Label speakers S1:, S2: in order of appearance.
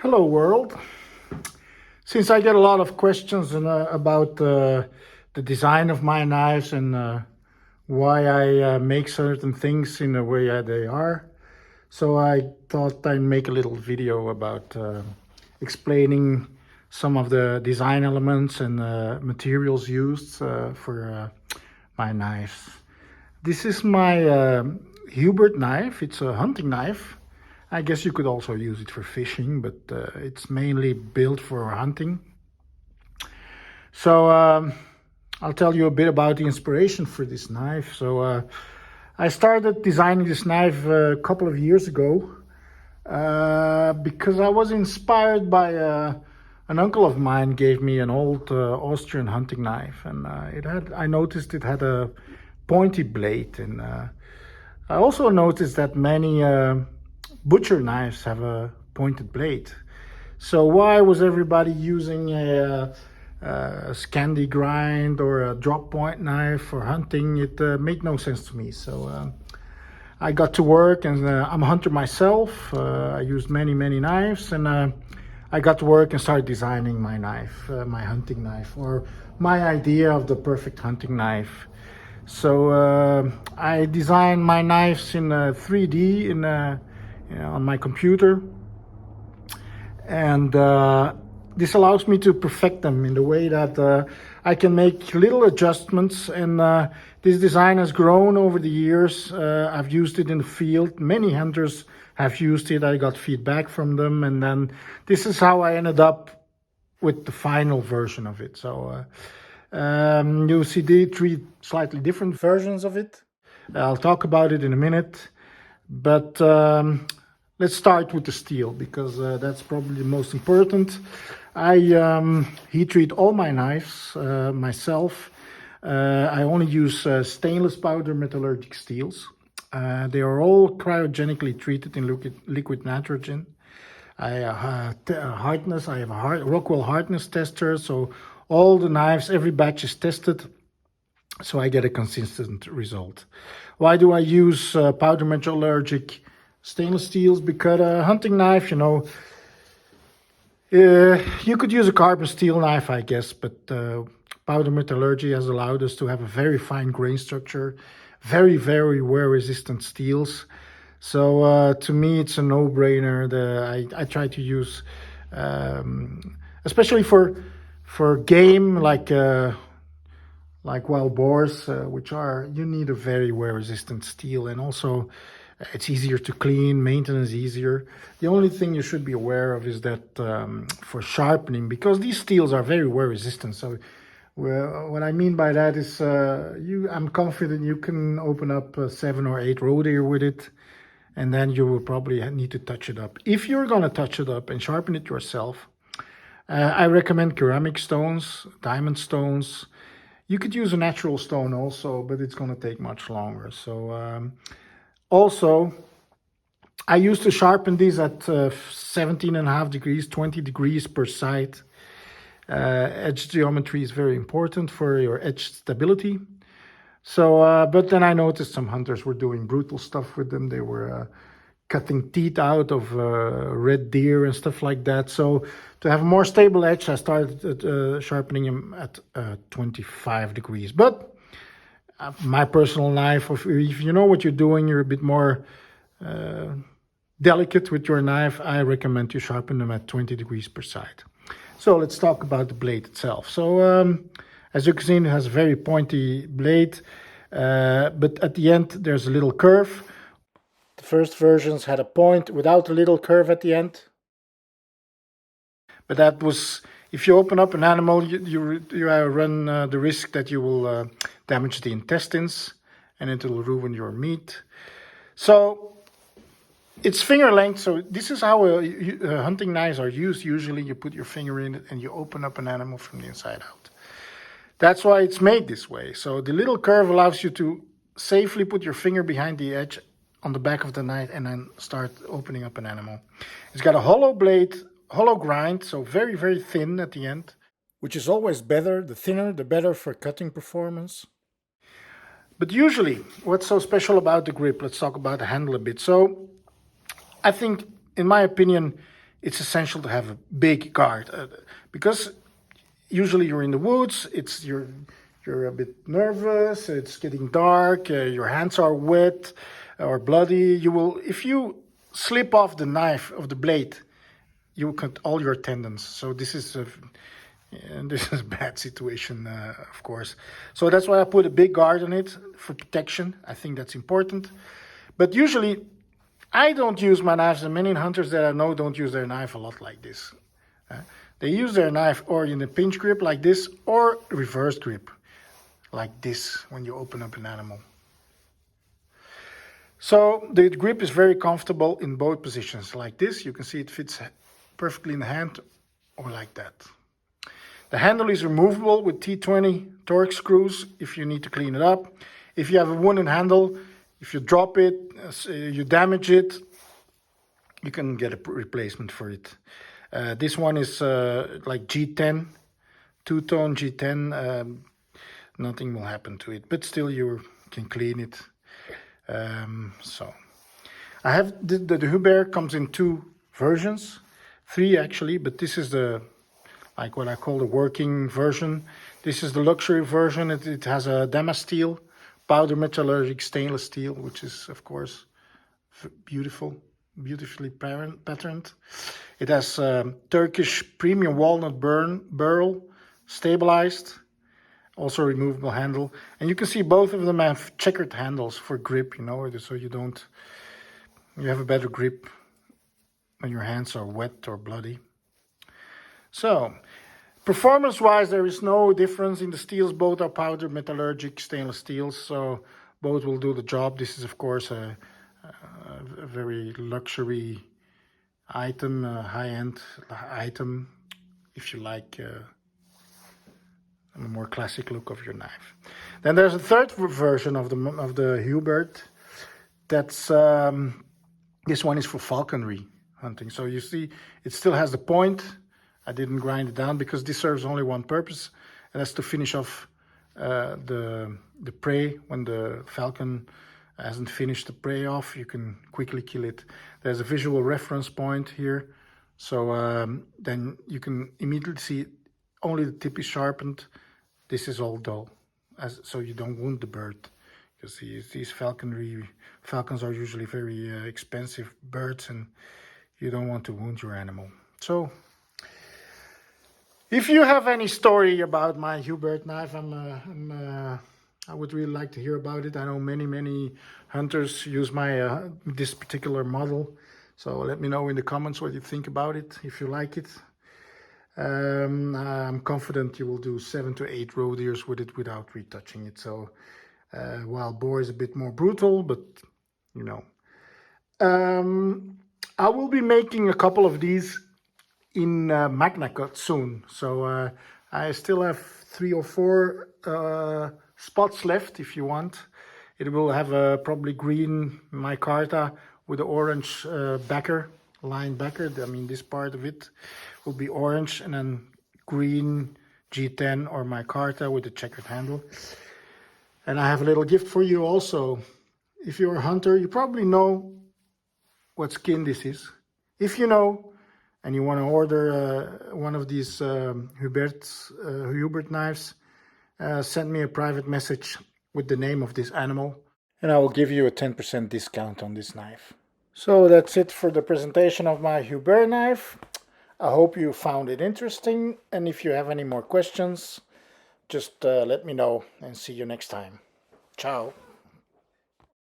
S1: Hello world. Since I get a lot of questions about the design of my knives and why I make certain things in the way they are, so I thought I'd make a little video about explaining some of the design elements and materials used for my knives. This is my Hubert knife. It's a hunting knife. I guess you could also use it for fishing, but it's mainly built for hunting. So I'll tell you a bit about the inspiration for this knife. So I started designing this knife a couple of years ago because I was inspired by an uncle of mine gave me an old Austrian hunting knife, and I noticed it had a pointy blade, and I also noticed that many butcher knives have a pointed blade. So why was everybody using a Scandi grind or a drop point knife for hunting? It made no sense to me. So I got to work, and I'm a hunter myself. I used many knives, and I got to work and started designing my knife, my hunting knife, or my idea of the perfect hunting knife. So I designed my knives in 3D on my computer, and this allows me to perfect them in the way that I can make little adjustments, and this design has grown over the years. I've used it in the field. Many hunters have used it. I got feedback from them, and then this is how I ended up with the final version of it. So you'll see the three slightly different versions of it. I'll talk about it in a minute, but let's start with the steel, because that's probably the most important. I heat treat all my knives myself. I only use stainless powder metallurgic steels. They are all cryogenically treated in liquid nitrogen. I have a Rockwell hardness tester, so all the knives, every batch is tested, so I get a consistent result. Why do I use powder metallurgic stainless steels? Because a hunting knife, you could use a carbon steel knife, I guess, but powder metallurgy has allowed us to have a very fine grain structure, very wear resistant steels. So to me, it's a no-brainer. I try to use, especially for game like wild boars, you need a very wear resistant steel, and also it's easier to clean, maintenance easier. The only thing you should be aware of is that for sharpening, because these steels are very wear resistant. So what I mean by that is I'm confident you can open up 7 or 8 roe deer with it, and then you will probably need to touch it up. If you're going to touch it up and sharpen it yourself, I recommend ceramic stones, diamond stones. You could use a natural stone also, but it's going to take much longer. So also, I used to sharpen these at 17.5 degrees, 20 degrees per side. Edge geometry is very important for your edge stability. So, but then I noticed some hunters were doing brutal stuff with them. They were cutting teeth out of red deer and stuff like that. So to have a more stable edge, I started sharpening them at 25 degrees. But my personal knife, if you know what you're doing, you're a bit more delicate with your knife, I recommend you sharpen them at 20 degrees per side. So let's talk about the blade itself. So as you can see, it has a very pointy blade, but at the end there's a little curve. The first versions had a point without a little curve at the end. But that was, if you open up an animal, you run the risk that you will damage the intestines, and it will ruin your meat. So it's finger length. So this is how hunting knives are used. Usually you put your finger in it and you open up an animal from the inside out. That's why it's made this way. So the little curve allows you to safely put your finger behind the edge on the back of the knife and then start opening up an animal. It's got a hollow blade, hollow grind, so very thin at the end, which is always better. The thinner, the better for cutting performance. But usually, what's so special about the grip? Let's talk about the handle a bit. So I think, in my opinion, it's essential to have a big guard because usually you're in the woods. You're a bit nervous. It's getting dark. Your hands are wet or bloody. If you slip off the knife of the blade, you will cut all your tendons. So this is a bad situation, of course. So that's why I put a big guard on it for protection. I think that's important. But usually, I don't use my knives, and many hunters that I know don't use their knife a lot like this. They use their knife or in a pinch grip like this, or reverse grip like this when you open up an animal. So the grip is very comfortable in both positions. Like this, you can see it fits perfectly in the hand, or like that. The handle is removable with T20 Torx screws if you need to clean it up. If you have a wooden handle, if you drop it, you damage it, you can get a replacement for it. This one is like G10, two-tone G10. Nothing will happen to it, but still you can clean it. So I have the Hubert comes in 2 versions, 3 actually, but this is like what I call the working version. This is the luxury version. It has a Damasteel, powder metallurgic stainless steel, which is of course beautifully patterned. It has Turkish premium walnut burl, stabilized, also removable handle. And you can see both of them have checkered handles for grip, so you have a better grip when your hands are wet or bloody. So, performance-wise, there is no difference in the steels. Both are powder metallurgic stainless steels, so both will do the job. This is, of course, a very luxury item, a high-end item, if you like a more classic look of your knife. Then there's a third version of the Hubert. That's this one is for falconry hunting. So you see, it still has the point. I didn't grind it down because this serves only one purpose, and that's to finish off the prey. When the falcon hasn't finished the prey off, you can quickly kill it. There's a visual reference point here, so then you can immediately see only the tip is sharpened. This is all dull, so you don't wound the bird, because these falcons are usually very expensive birds, and you don't want to wound your animal. So if you have any story about my Hubert knife, I would really like to hear about it. I know many hunters use this particular model. So let me know in the comments what you think about it, if you like it. I'm confident you will do 7 to 8 roe deers with it without retouching it. So wild boar is a bit more brutal, but I will be making a couple of these in Magna Cut soon. So I still have 3 or 4 spots left if you want. It will have a probably green micarta with the orange line backer. I mean, this part of it will be orange, and then green G10 or micarta with the checkered handle. And I have a little gift for you also. If you're a hunter, you probably know what skin this is. If you know, and you want to order one of these Hubert knives, send me a private message with the name of this animal, and I will give you a 10% discount on this knife. So that's it for the presentation of my Hubert knife. I hope you found it interesting, and if you have any more questions, just let me know, and see you next time. Ciao.